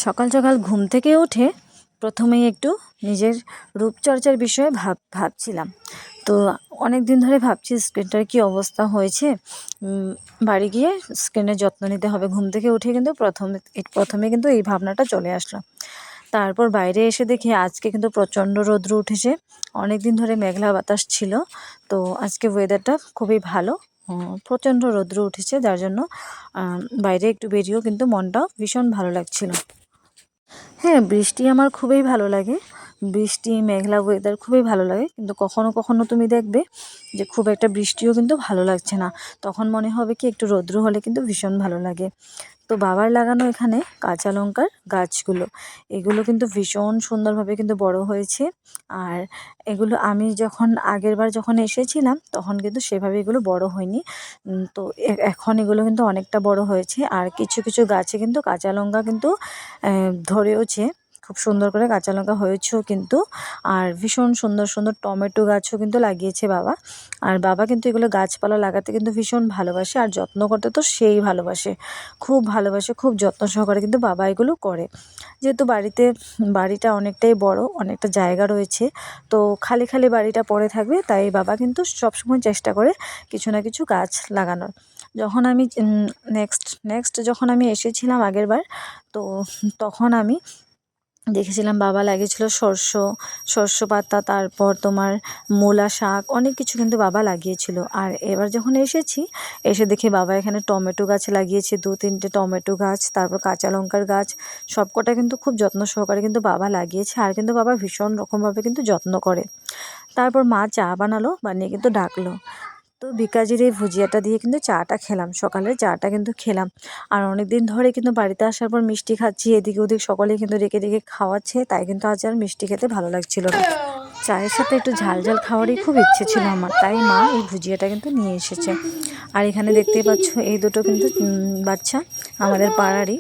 সকাল সকাল ঘুম থেকে উঠে প্রথমেই একটু নিজের রূপচর্চার বিষয়ে ভাবছিলাম। তো অনেক দিন ধরে ভাবছি স্কিনটার কী অবস্থা হয়েছে। বাড়ি গিয়ে স্কিনের যত্ন নিতে হবে। ঘুম থেকে উঠে কিন্তু প্রথমে কিন্তু এই ভাবনাটা চলে আসলো। তারপর বাইরে এসে দেখি আজকে কিন্তু প্রচণ্ড রৌদ্র উঠেছে। অনেক দিন ধরে মেঘলা বাতাস ছিল, তো আজকে ওয়েদারটা খুবই ভালো। প্রচণ্ড রৌদ্র উঠেছে, যার জন্য বাইরে একটু বেরিয়েও কিন্তু মনটাও ভীষণ ভালো লাগছিল। হ্যাঁ, বৃষ্টি আমার খুবই ভালো লাগে। বৃষ্টি, মেঘলা ওয়েদার খুবই ভালো লাগে। কিন্তু কখনো কখনো তুমি দেখবে যে খুব একটা বৃষ্টিও কিন্তু ভালো লাগছে না। তখন মনে হবে কি একটু রৌদ্র হলে কিন্তু ভীষণ ভালো লাগে। তো বাবার লাগানো এখানে কাঁচা লঙ্কার গাছগুলো, এগুলো কিন্তু ভীষণ সুন্দরভাবে কিন্তু বড় হয়েছে। আর এগুলো আমি যখন আগেরবার যখন এসেছিলাম তখন কিন্তু সেভাবে এগুলো বড় হয়নি। তো এখন এগুলো কিন্তু অনেকটা বড় হয়েছে। আর কিছু কিছু গাছে কিন্তু কাঁচা লঙ্কা কিন্তু ধরেওছে, খুব সুন্দর করে কাঁচা লঙ্কা হয়েছেও কিন্তু। আর ভীষণ সুন্দর সুন্দর টমেটো গাছও কিন্তু লাগিয়েছে বাবা। আর বাবা কিন্তু এগুলো গাছপালা লাগাতে কিন্তু ভীষণ ভালোবাসে, আর যত্ন করতে তো সেই ভালোবাসে, খুব ভালোবাসে, খুব যত্ন সহকারে কিন্তু বাবা এগুলো করে। যেহেতু বাড়িটা অনেকটাই বড়, অনেকটা জায়গা রয়েছে, তো খালি খালি বাড়িটা পড়ে থাকবে, তাই বাবা কিন্তু সবসময় চেষ্টা করে কিছু না কিছু গাছ লাগানোর। যখন আমি নেক্সট যখন আমি এসেছিলাম আগেরবার, তো তখন আমি দেখেছিলাম বাবা লাগিয়েছিল শস্য পাতা, তারপর তোমার মূলা শাক, অনেক কিছু কিন্তু বাবা লাগিয়েছিল। আর এবার যখন এসে দেখি বাবা এখানে টমেটো গাছ লাগিয়েছে, 2-3টে টমেটো গাছ, তারপর কাঁচা লঙ্কার গাছ, সবকটা কিন্তু খুব যত্ন সহকারে কিন্তু বাবা লাগিয়েছে। আর কিন্তু বাবা ভীষণ রকমভাবে কিন্তু যত্ন করে। তারপর মা চা বানিয়ে কিন্তু ডাকলো। তো বিকাজির এই ভুজিয়াটা দিয়ে কিন্তু চাটা খেলাম, সকালের চাটা কিন্তু খেলাম। আর অনেক দিন ধরে কিন্তু বাড়িতে আসার পর মিষ্টি খাচ্ছি, এদিকে ওদিক সকলেই কিন্তু রেখে রেখে খাওয়াচ্ছে, তাই কিন্তু আজ আর মিষ্টি খেতে ভালো লাগছিল না। চায়ের সাথে একটু ঝাল ঝাল খাওয়ারই খুব ইচ্ছে ছিল আমার, তাই মা এই ভুজিয়াটা কিন্তু নিয়ে এসেছে। আর এখানে দেখতেই পাচ্ছ এই দুটো কিন্তু বাচ্চা আমাদের পাড়ারই,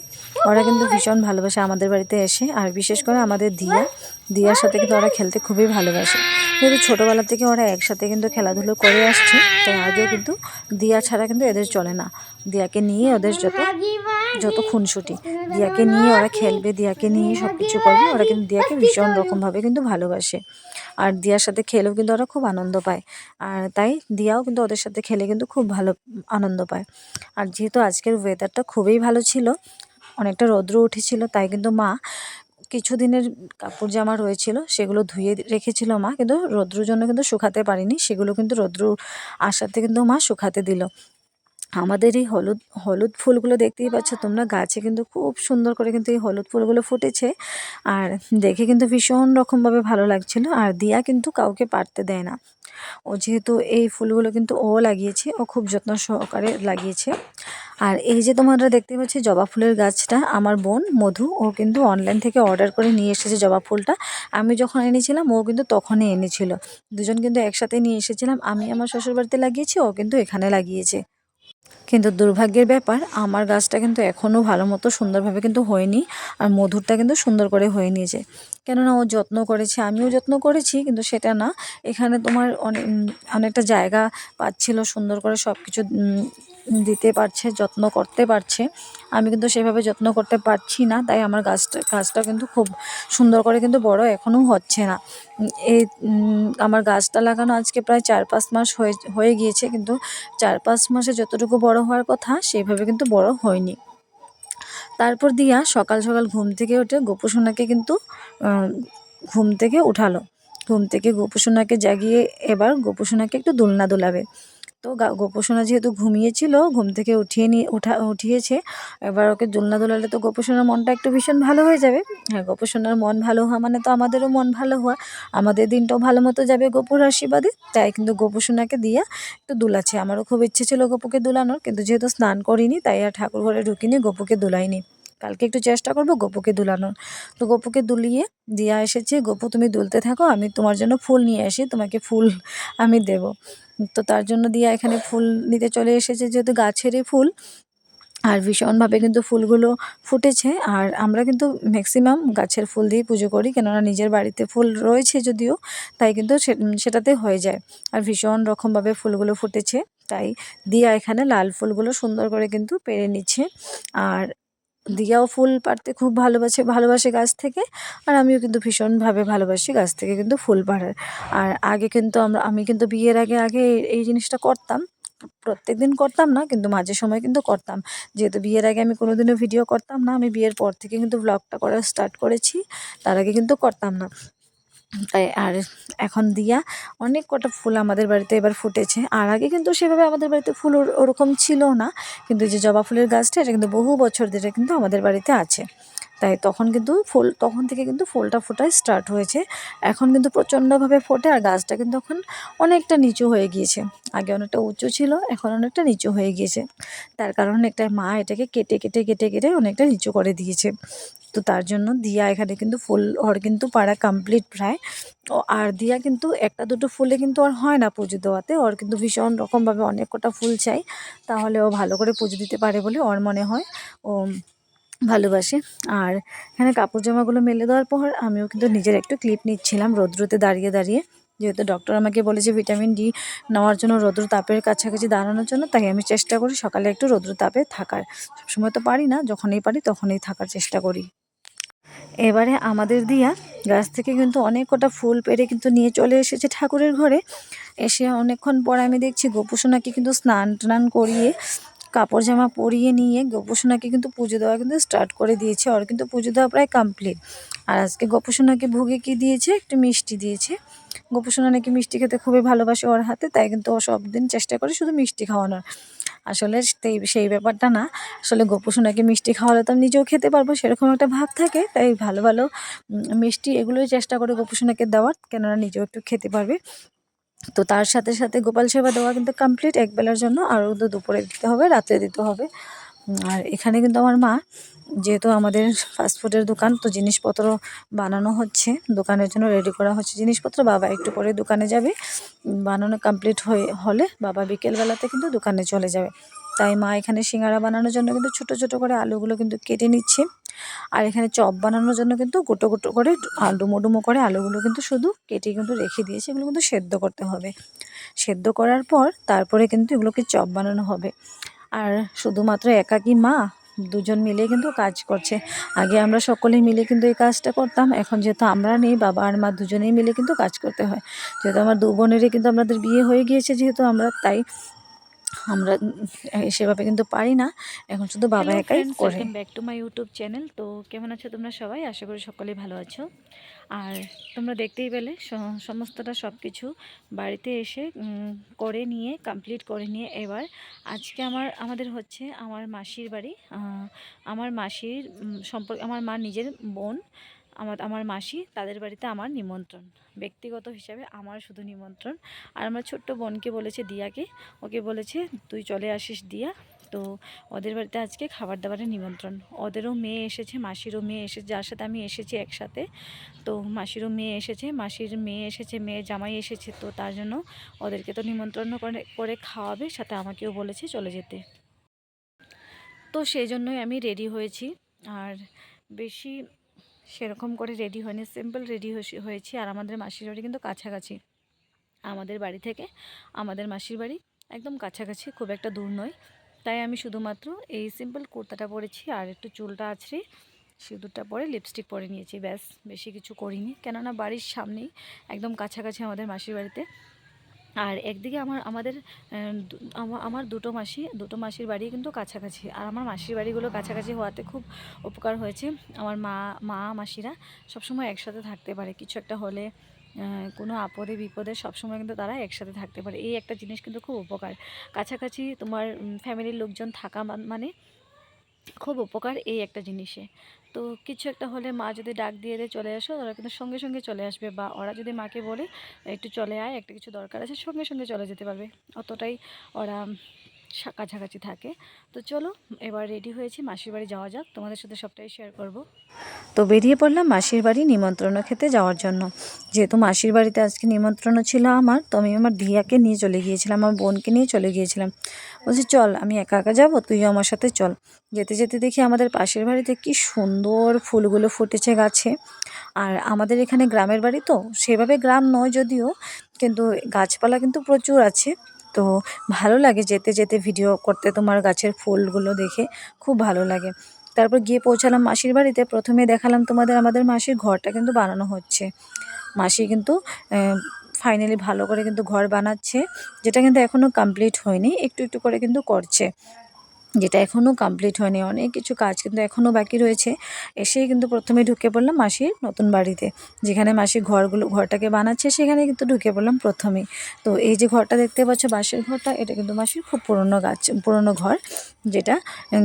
ওরা কিন্তু ভীষণ ভালোবাসে আমাদের বাড়িতে এসে। আর বিশেষ করে আমাদের দিয়ার সাথে কিন্তু ওরা খেলতে খুবই ভালোবাসে। যেহেতু ছোটোবেলা থেকে ওরা একসাথে কিন্তু খেলাধুলো করে আসছে, তাই আজও কিন্তু দিয়া ছাড়া কিন্তু এদের চলে না। দিয়াকে নিয়ে ওদের যত খুনসুটি, দিয়াকে নিয়ে ওরা খেলবে, দিয়াকে নিয়ে সব কিছু করবে। ওরা কিন্তু দিয়াকে ভীষণ রকমভাবে কিন্তু ভালোবাসে, আর দিয়ার সাথে খেলেও কিন্তু ওরা খুব আনন্দ পায়। আর তাই দিয়াও কিন্তু ওদের সাথে খেলে কিন্তু খুব ভালো আনন্দ পায়। আর যেহেতু আজকের ওয়েদারটা খুবই ভালো ছিল, অনেকটা রৌদ্র উঠেছিল, তাই কিন্তু মা কিছুদিনের কাপড় জামা রয়েছিল সেগুলো ধুয়ে রেখেছিল মা, কিন্তু রৌদ্রর জন্য কিন্তু শুকাতে পারিনি, সেগুলো কিন্তু রৌদ্র আসাতে কিন্তু মা শুকাতে দিল। আমাদের এই হলুদ হলুদ ফুলগুলো দেখতেই পাচ্ছ তোমরা, গাছে কিন্তু খুব সুন্দর করে কিন্তু এই হলুদ ফুলগুলো ফুটেছে। আর দেখে কিন্তু ভীষণ রকমভাবে ভালো লাগছিল। আর দিয়া কিন্তু কাউকে পারতে দেয় না, ও যেহেতু এই ফুলগুলো কিন্তু ও লাগিয়েছে, ও খুব যত্ন সহকারে লাগিয়েছে। আর এই যে তোমরা দেখতে পাচ্ছ জবা ফুলের গাছটা, আমার বোন মধু, ও কিন্তু অনলাইন থেকে অর্ডার করে নিয়ে এসেছে জবা ফুলটা। আমি যখন এনেছিলাম ও কিন্তু তখনই এনেছিল, দুজন কিন্তু একসাথে নিয়ে এসেছিলাম। আমি আমার শ্বশুরবাড়িতে লাগিয়েছি, ও কিন্তু এখানে লাগিয়েছে। কিন্তু দুর্ভাগ্যের ব্যাপার, আমার গাছটা কিন্তু এখনও ভালো মতো সুন্দরভাবে কিন্তু হয়নি। আর মধুরটা কিন্তু সুন্দর করে হয়ে নিয়েছে, কেননা ও যত্ন করেছে, আমিও যত্ন করেছি, কিন্তু সেটা না। এখানে তোমার অনেকটা জায়গা পাচ্ছিল, সুন্দর করে সব কিছু দিতে পারছে, যত্ন করতে পারছে। আমি কিন্তু সেভাবে যত্ন করতে পারছি না, তাই আমার গাছটা কিন্তু খুব সুন্দর করে কিন্তু বড় এখনও হচ্ছে না। এই আমার গাছটা লাগানো আজকে প্রায় 4-5 মাস হয়ে গিয়েছে, কিন্তু 4-5 মাসে যতটুকু বড় হওয়ার কথা সেভাবে কিন্তু বড় হয়নি। তারপর দিয়া সকাল সকাল ঘুম থেকে উঠে গোপুসোনাকে কিন্তু ঘুম থেকে উঠালো। ঘুম থেকে গোপুসোনাকে জাগিয়ে এবার গোপুসোনাকে একটু দোলনা দোলাবে। তো গোপুসোনা যেহেতু ঘুমিয়েছিল, ঘুম থেকে উঠিয়েছে, এবার ওকে দোলনা দোলালে তো গোপুসোনার মনটা একটু ভীষণ ভালো হয়ে যাবে। হ্যাঁ, গোপুসোনার মন ভালো হওয়া মানে তো আমাদেরও মন ভালো হওয়া, আমাদের দিনটাও ভালো মতো যাবে গোপুর আশীর্বাদে। তাই কিন্তু গোপুসোনাকে দিয়া একটু দুলাচ্ছে। আমারও খুব ইচ্ছে ছিল গোপুকে দুলানোর, কিন্তু যেহেতু স্নান করিনি তাই আর ঠাকুর ঘরে ঢুকিনি, গোপুকে দুলাইনি। কালকে একটু চেষ্টা করবো গোপুকে দুলানোর। তো গোপুকে দুলিয়ে দিয়া এসেছে। গোপু তুমি দুলতে থাকো, আমি তোমার জন্য ফুল নিয়ে আসি, তোমাকে ফুল আমি দেব। তো তার জন্য দিয়া এখানে ফুল নিতে চলে এসেছে, যেহেতু গাছেরই ফুল। আর ভীষণভাবে কিন্তু ফুলগুলো ফুটেছে। আর আমরা কিন্তু ম্যাক্সিমাম গাছের ফুল দিয়েই পুজো করি, কেননা নিজের বাড়িতে ফুল রয়েছে যদিও, তাই কিন্তু সেটাতে হয়ে যায়। আর ভীষণ রকমভাবে ফুলগুলো ফুটেছে, তাই দিয়া এখানে লাল ফুলগুলো সুন্দর করে কিন্তু পেরে নিচ্ছে। আর দিয়াও ফুল পাড়তে খুব ভালোবাসে গাছ থেকে, আর আমিও কিন্তু ভীষণভাবে ভালোবাসি গাছ থেকে কিন্তু ফুল পাড়ার। আর আগে কিন্তু আমি কিন্তু বিয়ের আগে এই জিনিসটা করতাম, প্রত্যেকদিন করতাম না, কিন্তু মাঝে সময় কিন্তু করতাম। যেহেতু বিয়ের আগে আমি কোনোদিনও ভিডিও করতাম না, আমি বিয়ের পর থেকে কিন্তু ব্লগটা করা স্টার্ট করেছি, তার আগে কিন্তু করতাম না। তাই আর এখন দিয়া অনেক কটা ফুল আমাদের বাড়িতে এবার ফুটেছে। আর আগে কিন্তু সেভাবে আমাদের বাড়িতে ফুল ওরকম ছিল না, কিন্তু যে জবা ফুলের গাছটা এটা কিন্তু বহু বছর ধরে কিন্তু আমাদের বাড়িতে আছে। তাই তখন থেকে কিন্তু ফুলটা ফোটায় স্টার্ট হয়েছে। এখন কিন্তু প্রচণ্ডভাবে ফোটে, আর গাছটা কিন্তু এখন অনেকটা নিচু হয়ে গিয়েছে। আগে অনেকটা উঁচু ছিল, এখন অনেকটা নিচু হয়ে গিয়েছে। তার কারণ একটা মা এটাকে কেটে অনেকটা নিচু করে দিয়েছে। তো তার জন্য দিয়া এখানে কিন্তু ফুল ওর কিন্তু পাড়া কমপ্লিট প্রায়। আর দিয়া কিন্তু একটা দুটো ফুলে কিন্তু ওর হয় না পুজো দেওয়াতে, ওর কিন্তু ভীষণ রকমভাবে অনেক কটা ফুল চাই, তাহলে ও ভালো করে পুজো দিতে পারে বলে ওর মনে হয়, ও ভালোবাসে। আর এখানে কাপড় জামাগুলো মেলে দেওয়ার পর আমিও কিন্তু নিজের একটু ক্লিপ নিচ্ছিলাম রৌদ্রতে দাঁড়িয়ে, যেহেতু ডক্টর আমাকে বলেছে ভিটামিন ডি নেওয়ার জন্য, রৌদ্র তাপের কাছাকাছি দাঁড়ানোর জন্য, তাই আমি চেষ্টা করি সকালে একটু রৌদ্র তাপে থাকার। সবসময় তো পারি না, যখনই পারি তখনই থাকার চেষ্টা করি। এবারে আমাদের দিয়া গাছ থেকে কিন্তু অনেক কটা ফুল পেড়ে কিন্তু নিয়ে চলে এসেছে ঠাকুরের ঘরে। এসে অনেকক্ষণ পর আমি দেখছি গোপুসোনাকে কিন্তু স্নান টান করিয়ে কাপড় জামা পরিয়ে নিয়ে গোপুসোনাকে কিন্তু পুজো দেওয়া কিন্তু স্টার্ট করে দিয়েছে, ওর কিন্তু পুজো দেওয়া প্রায় কমপ্লিট। আর আজকে গোপুসোনাকে ভোগে কি দিয়েছে, একটু মিষ্টি দিয়েছে। গোপুসোনা নাকি মিষ্টি খেতে খুবই ভালোবাসে ওর হাতে, তাই কিন্তু ও সব দিন চেষ্টা করে শুধু মিষ্টি খাওয়ানোর। আসলে সেই ব্যাপারটা না, আসলে গোপুসোনাকে মিষ্টি খাওয়ালে তো আমি নিজেও খেতে পারবো সেরকম একটা ভাব থাকে, তাই ভালো ভালো মিষ্টি এগুলোই চেষ্টা করে গোপুসোনাকে দেওয়ার, কেননা নিজেও একটু খেতে পারবে। তো তার সাথে সাথে গোপাল সেবা দেওয়া কিন্তু কমপ্লিট একবেলার জন্য, আরও তো দুপুরে দিতে হবে, রাত্রে দিতে হবে। আর এখানে কিন্তু আমার মা, যেহেতু আমাদের ফাস্টফুডের দোকান, তো জিনিসপত্র বানানো হচ্ছে, দোকানের জন্য রেডি করা হচ্ছে জিনিসপত্র। বাবা একটু পরে দোকানে যাবে, বানানো কমপ্লিট হলে বাবা বিকেলবেলাতে কিন্তু দোকানে চলে যাবে। তাই মা এখানে সিঙ্গারা বানানোর জন্য কিন্তু ছোট ছোট করে আলুগুলো কিন্তু কেটে নিচ্ছে। আর এখানে চপ বানানোর জন্য কিন্তু গোটো গোটো করে ডুমো ডুমো করে আলুগুলো কিন্তু শুধু কেটে কিন্তু রেখে দিয়েছে, এগুলো কিন্তু সেদ্ধ করতে হবে। সেদ্ধ করার পর তারপরে কিন্তু এগুলোকে চপ বানানো হবে। আর শুধুমাত্র একাকী মা, দুজন মিলে কিন্তু কাজ করছে। আগে আমরা সকলে মিলে কিন্তু এই কাজটা করতাম, এখন যেহেতু আমরা নেই, বাবা আর মা দুজনেই মিলে কিন্তু কাজ করতে হয়। যেহেতু আমার দু বোনেরই কিন্তু আমাদের বিয়ে হয়ে গিয়েছে, যেহেতু তাই আমরা সেভাবে কিন্তু পারি না, এখন শুধু বাবা একাই করে। Welcome back to my YouTube channel. তো কেমন আছো তোমরা সবাই? আশা করি সকলেই ভালো আছো। আর তোমরা দেখতেই পেলে সমস্তটা সব কিছু বাড়িতে এসে করে নিয়ে কমপ্লিট করে নিয়ে এবার আজকে আমাদের হচ্ছে আমার মাসির বাড়ি। আমার মাসির সম্পর্কে আমার মা নিজের বোন, আমার মাসি, তাদের বাড়িতে আমার নিমন্ত্রণ, ব্যক্তিগত হিসাবে আমার শুধু নিমন্ত্রণ। আর আমার ছোট্ট বোনকে বলেছে, দিয়াকে, ওকে বলেছে তুই চলে আসিস দিয়া। তো ওদের বাড়িতে আজকে খাবার দাবারের নিমন্ত্রণ। ওদেরও মেয়ে এসেছে, মাসিরও মেয়ে এসেছে, যার সাথে আমি এসেছি একসাথে। তো মাসিরও মেয়ে এসেছে, মাসির মেয়ে এসেছে, মেয়ে জামাই এসেছে, তো তার জন্য ওদেরকে তো নিমন্ত্রণ করে খাওয়াবে, সাথে আমাকেও বলেছে চলে যেতে। তো সেই জন্যই আমি রেডি হয়েছি। আর বেশি সেরকম করে রেডি হয়নি, সিম্পল রেডি হয়েছি। আর আমাদের মাসির বাড়ি কিন্তু কাছাকাছি, আমাদের বাড়ি থেকে আমাদের মাসির বাড়ি একদম কাছাকাছি, খুব একটা দূর নয়। তাই আমি শুধুমাত্র এই সিম্পল কুর্তাটা পরেছি, আর একটু চুলটা আছড়ে সিঁদুরটা পরে লিপস্টিক পরে নিয়েছি, ব্যাস, বেশি কিছু করিনি, কেননা বাড়ির সামনেই একদম কাছাকাছি আমাদের মাসির বাড়িতে। আর একদিকে আমার দুটো মাসির বাড়ি কিন্তু কাছাকাছি, আর আমার মাসির বাড়িগুলো কাছাকাছি হওয়াতে খুব উপকার হয়েছে। আমার মাসিরা সবসময় একসাথে থাকতে পারে, কিছু একটা হলে কোনো আপদে বিপদে সবসময় কিন্তু তারা একসাথে থাকতে পারে, এই একটা জিনিস কিন্তু খুব উপকার। কাছাকাছি তোমার ফ্যামিলির লোকজন থাকা মানে খুব উপকার এই একটা জিনিসে। তো কিছু একটা হলে মা যদি ডাক দিয়ে দেয় চলে আসো, ওরা কিন্তু সঙ্গে সঙ্গে চলে আসবে, বা ওরা যদি মাকে বলে একটু চলে আয়, একটা কিছু দরকার আছে, সঙ্গে সঙ্গে চলে যেতে পারবে, অতটাই ওরা কাছাকাছি থাকে। তো চলো এবার রেডি হয়েছি, মাসির বাড়ি যাওয়া যাক, তোমাদের সাথে সবটাই শেয়ার করব। তো বেরিয়ে পড়লাম মাসির বাড়ি নিমন্ত্রণ খেতে যাওয়ার জন্য। যেহেতু মাসির বাড়িতে আজকে নিমন্ত্রণ ছিল আমার, তো আমি আমার দিয়াকে নিয়ে চলে গিয়েছিলাম, আমার বোনকে নিয়ে চলে গিয়েছিলাম। বলছি চল, আমি একা একা যাবো, তুইও আমার সাথে চল। যেতে যেতে দেখি আমাদের পাশের বাড়িতে কি সুন্দর ফুলগুলো ফুটেছে গাছে। আর আমাদের এখানে গ্রামের বাড়ি, তো সেভাবে গ্রাম নয় যদিও, কিন্তু গাছপালা কিন্তু প্রচুর আছে। তো ভালো লাগে যেতে যেতে ভিডিও করতে, তোমার গাছের ফুলগুলো দেখে খুব ভালো লাগে। তারপর গিয়ে পৌঁছালাম মাসির বাড়িতে। প্রথমে দেখালাম তোমাদের আমাদের মাসির ঘরটা কিন্তু বানানো হচ্ছে। মাসি কিন্তু ফাইনালি ভালো করে কিন্তু ঘর বানাচ্ছে, যেটা কিন্তু এখনও কমপ্লিট হয়নি, একটু একটু করে কিন্তু করছে, যেটা এখনও কমপ্লিট হয়নি। অনেক কিছু কাজ কিন্তু এখনও বাকি রয়েছে। এসেই কিন্তু প্রথমে ঢুকে পড়লাম মাসির নতুন বাড়িতে, যেখানে মাসি ঘরটাকে বানাচ্ছে, সেখানে কিন্তু ঢুকে পড়লাম প্রথমেই। তো এই যে ঘরটা দেখতে পাচ্ছ, বাঁশের ঘরটা, এটা কিন্তু মাসির খুব পুরনো ঘর, যেটা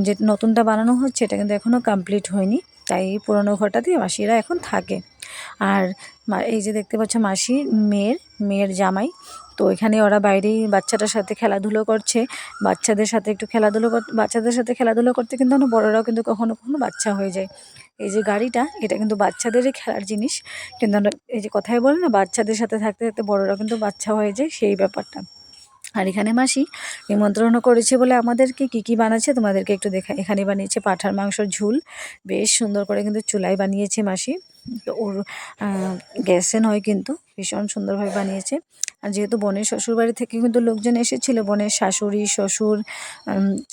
যে নতুনটা বানানো হচ্ছে, এটা কিন্তু এখনও কমপ্লিট হয়নি। তাই এই পুরনো ঘরটাতেই মাসিরা এখন থাকে। আর এই যে দেখতে পাচ্ছ মাসির মেয়ের জামাই, তো এখানে ওরা বাইরেই বাচ্চাটার সাথে খেলাধুলো করছে। বাচ্চাদের সাথে খেলাধুলো করতে কিন্তু আমরা বড়রাও কিন্তু কখনো কখনো বাচ্চা হয়ে যায়। এই যে গাড়িটা, এটা কিন্তু বাচ্চাদেরই খেলার জিনিস, কিন্তু আমরা এই যে কথাই বলি না, বাচ্চাদের সাথে থাকতে থাকতে বড়রাও কিন্তু বাচ্চা হয়ে যায়, সেই ব্যাপারটা। আর এখানে মাসি নিমন্ত্রণ করেছে বলে আমাদেরকে কী বানাচ্ছে তোমাদেরকে একটু দেখাই। এখানে বানিয়েছে পাঁঠার মাংসর ঝুল, বেশ সুন্দর করে কিন্তু চুলায় বানিয়েছে মাসি। তো ওর গ্যাসে নয়, কিন্তু ভীষণ সুন্দরভাবে বানিয়েছে। আর যেহেতু বোনের শ্বশুরবাড়ি থেকে কিন্তু লোকজন এসেছিলো, বোনের শাশুড়ি শ্বশুর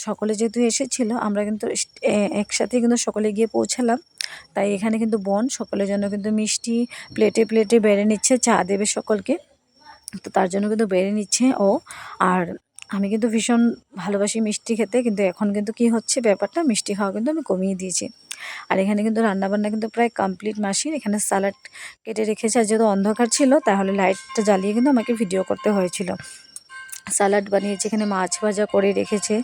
সকলে যেহেতু এসেছিলো, আমরা কিন্তু একসাথে কিন্তু সকলে গিয়ে পৌঁছালাম। তাই এখানে কিন্তু বোন সকলের জন্য কিন্তু মিষ্টি প্লেটে প্লেটে বেড়ে নিচ্ছে, চা দেবে সকলকে, তো তার জন্য কিন্তু বেড়ে নিচ্ছে ও। আর আমি কিন্তু ভীষণ ভালোবাসি মিষ্টি খেতে, কিন্তু এখন কিন্তু কি হচ্ছে ব্যাপারটা, মিষ্টি খাওয়া কিন্তু আমি কমিয়ে দিয়েছি। আর এখানে কিন্তু রান্নাবান্না কিন্তু প্রায় কমপ্লিট মাসির। এখানে স্যালাড কেটে রেখেছে, আর যেহেতু অন্ধকার ছিল তাহলে লাইটটা জ্বালিয়ে কিন্তু আমাকে ভিডিও করতে হয়েছিল। স্যালাড বানিয়েছে, এখানে মাছ ভাজা করে রেখেছে,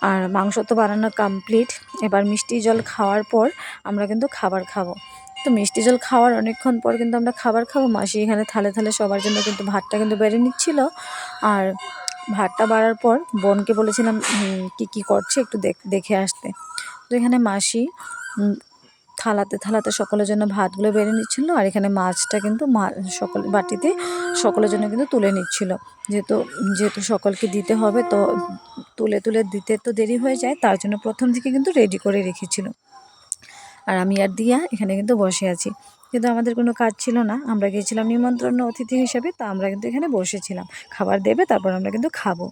আর মাংস তো বানানো কমপ্লিট। এবার মিষ্টি জল খাওয়ার পর আমরা কিন্তু খাবার খাবো। তো মিষ্টি জল খাওয়ার অনেকক্ষণ পর কিন্তু আমরা খাবার খাবো। মাসি এখানে থালে থালে সবার জন্য কিন্তু ভাতটা কিন্তু বেড়ে নিচ্ছিল। আর ভাতটা বাড়ার পর বোনকে বলেছিলাম কি করছে একটু দেখে আসতে। তো এখানে মাসি থালাতে থালাতে সকলের জন্য ভাতগুলো বেড়ে নিচ্ছিল, আর এখানে মাছটা কিন্তু বাটিতে সকলের জন্য কিন্তু তুলে নিচ্ছিল। যেহেতু সকলকে দিতে হবে, তো তুলে তুলে দিতে তো দেরি হয়ে যায়, তার জন্য প্রথম থেকে কিন্তু রেডি করে রেখেছিল। আর আমি আর দিয়া এখানে কিন্তু বসে আছি, কিন্তু আমাদের কোনো কাজ ছিল না, আমরা গিয়েছিলাম নিমন্ত্রণ অতিথি হিসেবে, তো আমরা কিন্তু এখানে বসেছিলাম। খাবার দেবে, তারপর আমরা কিন্তু খাবো।